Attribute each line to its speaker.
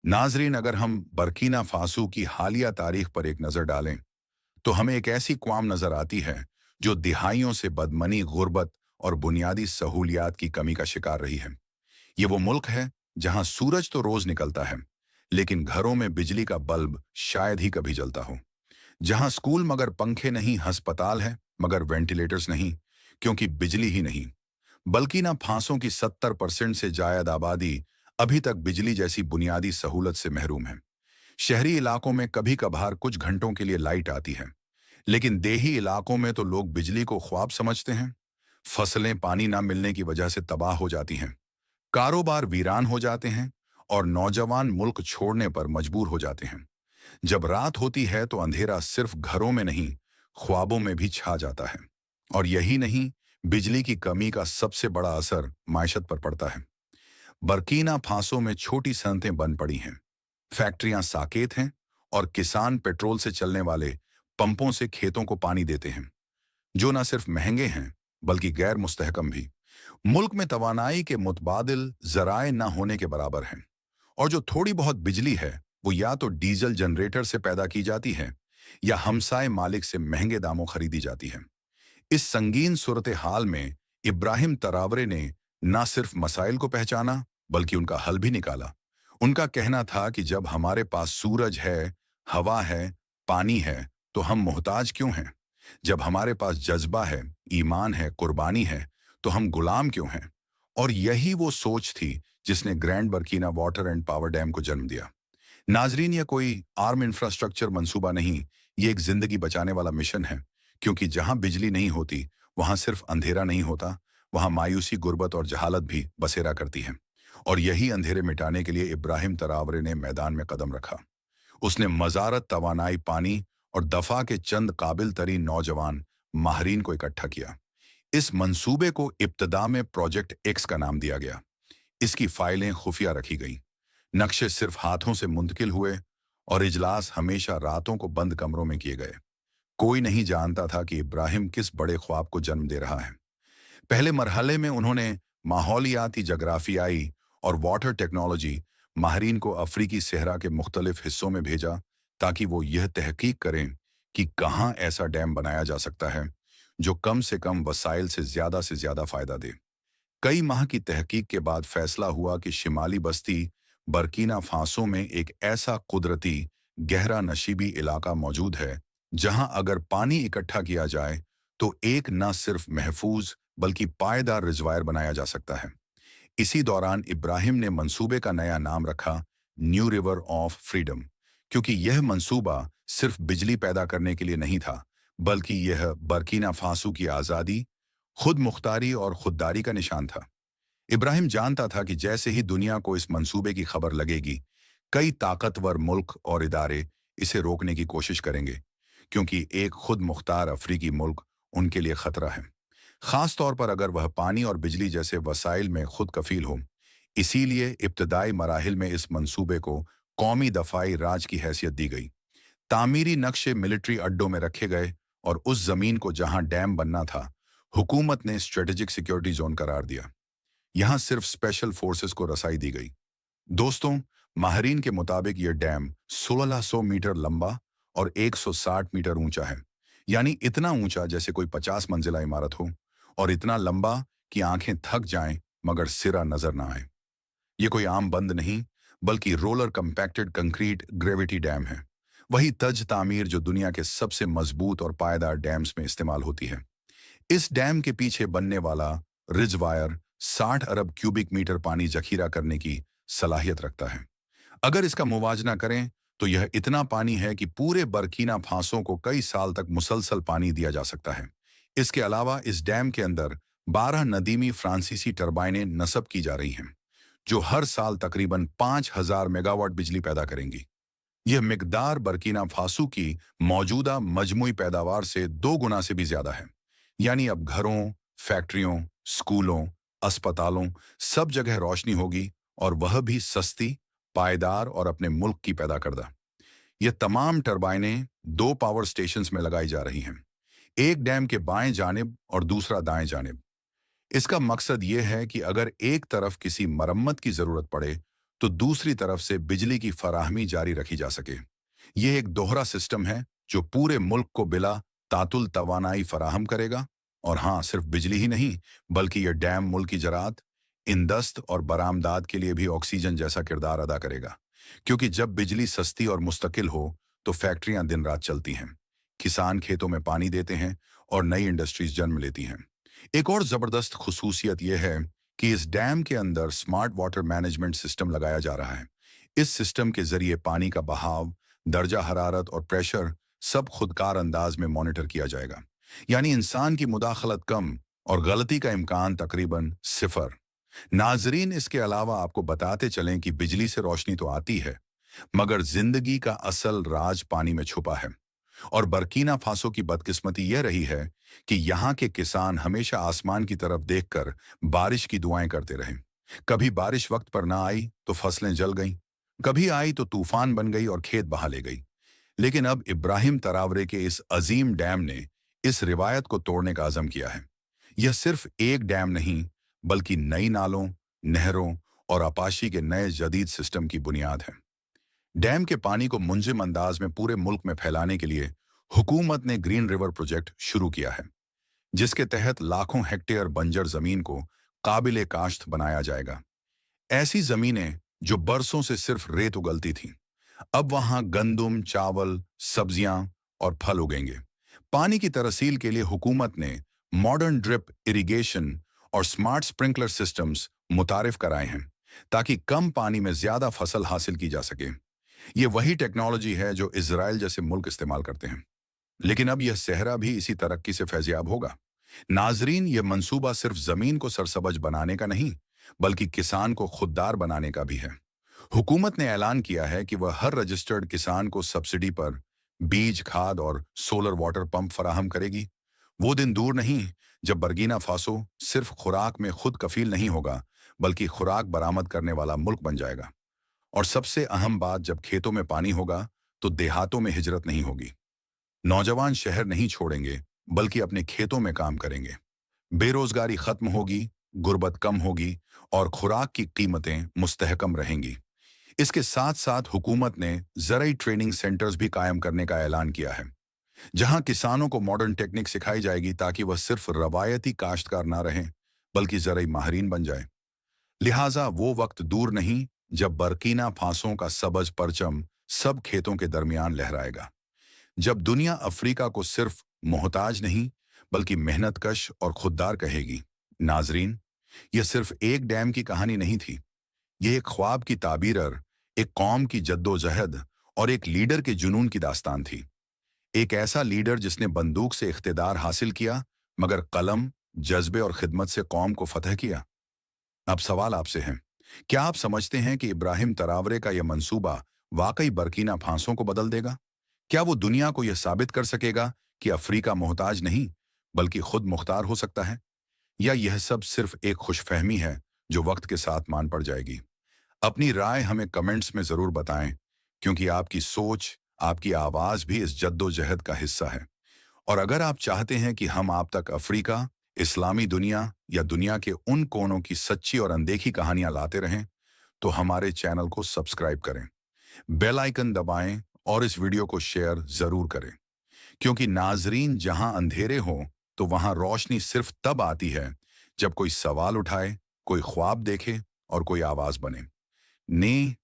Speaker 1: नाजरीन, अगर हम बर्कीना फासो की हालिया तारीख पर एक नज़र डालें तो हमें एक ऐसी कौम नज़र आती है जो दिहाइयों से बदमनी, गुर्बत और बुनियादी सहूलियात की कमी का शिकार रही है। ये वो मुल्क है जहां सूरज तो रोज निकलता है, लेकिन घरों में बिजली का बल्ब शायद ही कभी जलता हो। जहां स्कूल मगर पंखे नहीं, अस्पताल है मगर वेंटिलेटर्स नहीं, क्योंकि बिजली ही नहीं। बल्कि ना फांसों की 70% से जायद आबादी अभी तक बिजली जैसी बुनियादी सहूलत से महरूम है। शहरी इलाकों में कभी कभार कुछ घंटों के लिए लाइट आती है, लेकिन देही इलाकों में तो लोग बिजली को ख्वाब समझते हैं। फसलें पानी ना मिलने की वजह से तबाह हो जाती हैं, कारोबार वीरान हो जाते हैं और नौजवान मुल्क छोड़ने पर मजबूर हो जाते हैं। जब रात होती है तो अंधेरा सिर्फ घरों में नहीं, ख्वाबों में भी छा जाता है। और यही नहीं, बिजली की कमी का सबसे बड़ा असर मायशत पर पड़ता है। बर्कीना फासो में छोटी सनतें बन पड़ी हैं, फैक्ट्रियां साकेत हैं और किसान पेट्रोल से चलने वाले पंपों से खेतों को पानी देते हैं, जो न सिर्फ महंगे हैं बल्कि गैर मुस्तहकम भी। मुल्क में तवानाई के मुतबादिल जराए न होने के बराबर हैं, और जो थोड़ी बहुत बिजली है वो या तो डीजल जनरेटर से पैदा की जाती है या हमसाए मालिक से महंगे दामों खरीदी जाती है। इस संगीन सूरत हाल में इब्राहिम तरावरे ने न सिर्फ मसाइल को पहचाना बल्कि उनका हल भी निकाला। उनका कहना था कि जब हमारे पास सूरज है, हवा है, पानी है, तो हम मोहताज क्यों हैं? जब हमारे पास जज्बा है, ईमान है, कुर्बानी है, तो हम गुलाम क्यों हैं? और यही वो सोच थी जिसने grand Burkina water and power dam को जन्म दिया। नाजरीन, यह कोई आर्म इंफ्रास्ट्रक्चर मंसूबा नहीं, ये एक जिंदगी बचाने वाला मिशन है। क्योंकि जहां बिजली नहीं होती वहां सिर्फ अंधेरा नहीं होता, वहां मायूसी, गुर्बत और जहालत भी बसेरा करती है। और यही अंधेरे मिटाने के लिए इब्राहिम तरावरे ने मैदान में कदम रखा। उसने मजारत, तवानाई, पानी और दफा के चंद काबिल तरीन नौजवान माहरीन को इकट्ठा किया। इस मंसूबे को इब्तदा में प्रोजेक्ट एक्स का नाम दिया गया। इसकी फाइलें खुफिया रखी गईं, नक्शे सिर्फ हाथों से मुंतकिल हुए और इजलास हमेशा रातों को बंद कमरों में किए गए। कोई नहीं जानता था कि इब्राहिम किस बड़े ख्वाब को जन्म दे रहा है। पहले मरहले में उन्होंने माहौलियाती, जगराफियाई और वाटर टेक्नोलॉजी माहरीन को अफ्रीकी सहरा के मुख्तलिफ हिस्सों में भेजा, ताकि वो यह तहकीक करें कि कहाँ ऐसा डैम बनाया जा सकता है जो कम से कम वसाइल से ज्यादा फायदा दे। कई माह की तहकीक के बाद फैसला हुआ कि शिमाली बस्ती बर्कीना फासो में एक ऐसा कुदरती गहरा नशीबी इलाका मौजूद है जहां अगर पानी इकट्ठा किया जाए तो एक न सिर्फ महफूज बल्कि पायदार रिजवायर बनाया जा सकता है। इसी दौरान इब्राहिम ने मंसूबे का नया नाम रखा न्यू रिवर ऑफ फ्रीडम, क्योंकि यह मंसूबा सिर्फ बिजली पैदा करने के लिए नहीं था, बल्कि यह बर्कीना फासो की आज़ादी, खुद मुख्तारी और खुददारी का निशान था। इब्राहिम जानता था कि जैसे ही दुनिया को इस मंसूबे की खबर लगेगी, कई ताकतवर मुल्क और इदारे इसे रोकने की कोशिश करेंगे, क्योंकि एक खुद मुख्तार अफ्रीकी मुल्क उनके लिए खतरा है, खास तौर पर अगर वह पानी और बिजली जैसे वसाइल में खुद कफील हो। इसीलिए इब्तदाई मराहिल में इस मंसूबे को कौमी दफाई राज की हैसियत दी गई। तामीरी नक्शे मिलिट्री अड्डों में रखे गए और उस जमीन को जहां डैम बनना था, हुकूमत ने स्ट्रेटेजिक सिक्योरिटी जोन करार दिया। यहां सिर्फ स्पेशल फोर्सेस को रसाई दी गई। दोस्तों, माहरीन के मुताबिक यह डैम 1600 मीटर लंबा और 160 मीटर ऊंचा है, यानी इतना ऊंचा जैसे कोई 50 मंजिला इमारत हो, और इतना लंबा कि आंखें थक जाएं मगर सिरा नजर ना आए। ये कोई आम बंद नहीं, बल्कि roller compacted concrete gravity dam है। वही तज तामीर जो दुनिया के सबसे मजबूत और पायदार डैम्स में इस्तेमाल होती है। इस डैम के पीछे बनने वाला रिजवायर 60 अरब क्यूबिक मीटर पानी जखीरा करने की सलाहियत रखता है। अगर इसका मुवाजना करें तो यह इतना पानी है कि पूरे बर्कीना फासो को कई साल तक मुसलसल पानी दिया जा सकता है। इसके अलावा इस डैम के अंदर 12 नदीमी फ्रांसीसी टरबाइनें नस्ब की जा रही हैं, जो हर साल तकरीबन 5000 मेगावाट बिजली पैदा करेंगी। यह मिकदार बर्कीना फासो की मौजूदा मजमूई पैदावार से 2 गुना से भी ज्यादा है। यानी अब घरों, फैक्ट्रियों, स्कूलों, अस्पतालों, सब जगह रोशनी होगी, और वह भी सस्ती, पायदार और अपने मुल्क की पैदा करदा। ये तमाम टरबाइनें 2 पावर स्टेशंस में लगाई जा रही हैं, एक डैम के बाएं जानिब और दूसरा दाएं जानिब। इसका मकसद ये है कि अगर एक तरफ किसी मरम्मत की जरूरत पड़े तो दूसरी तरफ से बिजली की फराहमी जारी रखी जा सके। यह एक दोहरा सिस्टम है जो पूरे मुल्क को बिला तातुल तवानाई फराहम करेगा। और हाँ, सिर्फ बिजली ही नहीं, बल्कि यह डैम मुल्क की ज़राअत, इंदस्त और बरामदात के लिए भी ऑक्सीजन जैसा किरदार अदा करेगा। क्योंकि जब बिजली सस्ती और मुस्तकिल हो तो फैक्ट्रियां दिन रात चलती हैं, किसान खेतों में पानी देते हैं और नई इंडस्ट्रीज जन्म लेती हैं। एक और ज़बरदस्त खुसूसियत यह है कि इस डैम के अंदर स्मार्ट वाटर मैनेजमेंट सिस्टम लगाया जा रहा है। इस सिस्टम के जरिए पानी का बहाव, दर्जा हरारत और प्रेशर सब खुदकार अंदाज में मॉनिटर किया जाएगा। यानी इंसान की मुदाखलत कम और गलती का इम्कान तकरीबन सिफर। नाजरीन, इसके अलावा आपको बताते चलें कि बिजली से रोशनी तो आती है, मगर जिंदगी का असल राज पानी में छुपा है। और बर्कीना फासो की बदकिस्मती यह रही है कि यहाँ के किसान हमेशा आसमान की तरफ देखकर बारिश की दुआएं करते रहे। कभी बारिश वक्त पर ना आई तो फसलें जल गईं, कभी आई तो तूफान बन गई और खेत बहा ले गई। लेकिन अब इब्राहिम तरावरे के इस अजीम डैम ने इस रिवायत को तोड़ने का अज़म किया है। यह सिर्फ एक डैम नहीं, बल्कि नई नालों, नहरों और आपाशी के नए जदीद सिस्टम की बुनियाद है। डैम के पानी को मुंजिम अंदाज में पूरे मुल्क में फैलाने के लिए हुकूमत ने ग्रीन रिवर प्रोजेक्ट शुरू किया है, जिसके तहत लाखों हेक्टेयर बंजर जमीन को काबिले काश्त बनाया जाएगा। ऐसी जमीनें जो बरसों से सिर्फ रेत उगलती थीं, अब वहां गंदुम, चावल, सब्जियां और फल उगेंगे। पानी की तरसील के लिए हुकूमत ने मॉडर्न ड्रिप इरिगेशन और स्मार्ट स्प्रिंकलर सिस्टम्स मुतारिफ कराए हैं, ताकि कम पानी में ज्यादा फसल हासिल की जा सके। ये वही टेक्नोलॉजी है जो इजराइल जैसे मुल्क इस्तेमाल करते हैं। लेकिन अब यह सहरा भी इसी तरक्की से फैजियाब होगा। नाजरीन, यह मंसूबा सिर्फ जमीन को सरसब्ज बनाने का नहीं, बल्कि किसान को खुददार बनाने का भी है। हुकूमत ने ऐलान किया है कि वह हर रजिस्टर्ड किसान को सब्सिडी पर बीज, खाद और सोलर वाटर पंप फराहम करेगी। वो दिन दूर नहीं जब बर्कीना फासो सिर्फ खुराक में खुद कफील नहीं होगा, बल्कि खुराक बरामद करने वाला मुल्क बन जाएगा। और सबसे अहम बात, जब खेतों में पानी होगा तो देहातों में हिजरत नहीं होगी। नौजवान शहर नहीं छोड़ेंगे, बल्कि अपने खेतों में काम करेंगे। बेरोजगारी खत्म होगी, गुर्बत कम होगी और खुराक की कीमतें मुस्तहकम रहेंगी। इसके साथ साथ हुकूमत ने ज़राई ट्रेनिंग सेंटर्स भी कायम करने का ऐलान किया है, जहां किसानों को मॉडर्न टेक्निक सिखाई जाएगी, ताकि वह सिर्फ रवायती काश्तकार ना रहें, बल्कि ज़राई माहिरीन बन जाए। लिहाजा वो वक्त दूर नहीं जब बर्कीना फासों का सबज परचम सब खेतों के दरमियान लहराएगा, जब दुनिया अफ्रीका को सिर्फ मोहताज नहीं, बल्कि मेहनतकश और खुददार कहेगी। नाजरीन, यह सिर्फ एक डैम की कहानी नहीं थी, यह एक ख्वाब की ताबीर, एक कौम की जद्दोजहद और एक लीडर के जुनून की दास्तान थी। एक ऐसा लीडर जिसने बंदूक से इख्तिदार हासिल किया, मगर कलम, जज्बे और खिदमत से कौम को फतह किया। अब सवाल आपसे है, क्या आप समझते हैं कि इब्राहिम तरावरे का यह मंसूबा वाकई बर्कीना फासों को बदल देगा? क्या वो दुनिया को यह साबित कर सकेगा कि अफ्रीका मोहताज नहीं, बल्कि खुद मुख्तार हो सकता है? या यह सब सिर्फ एक खुशफहमी है जो वक्त के साथ मान पड़ जाएगी? अपनी राय हमें कमेंट्स में जरूर बताएं, क्योंकि आपकी सोच, आपकी आवाज भी इस जद्दोजहद का हिस्सा है। और अगर आप चाहते हैं कि हम आप तक अफ्रीका, इस्लामी दुनिया या दुनिया के उन कोनों की सच्ची और अनदेखी कहानियां लाते रहें, तो हमारे चैनल को सब्सक्राइब करें, बेल आइकन दबाएं और इस वीडियो को शेयर जरूर करें। क्योंकि नाजरीन, जहां अंधेरे हो तो वहां रोशनी सिर्फ तब आती है जब कोई सवाल उठाए, कोई ख्वाब देखे और कोई आवाज बने। ने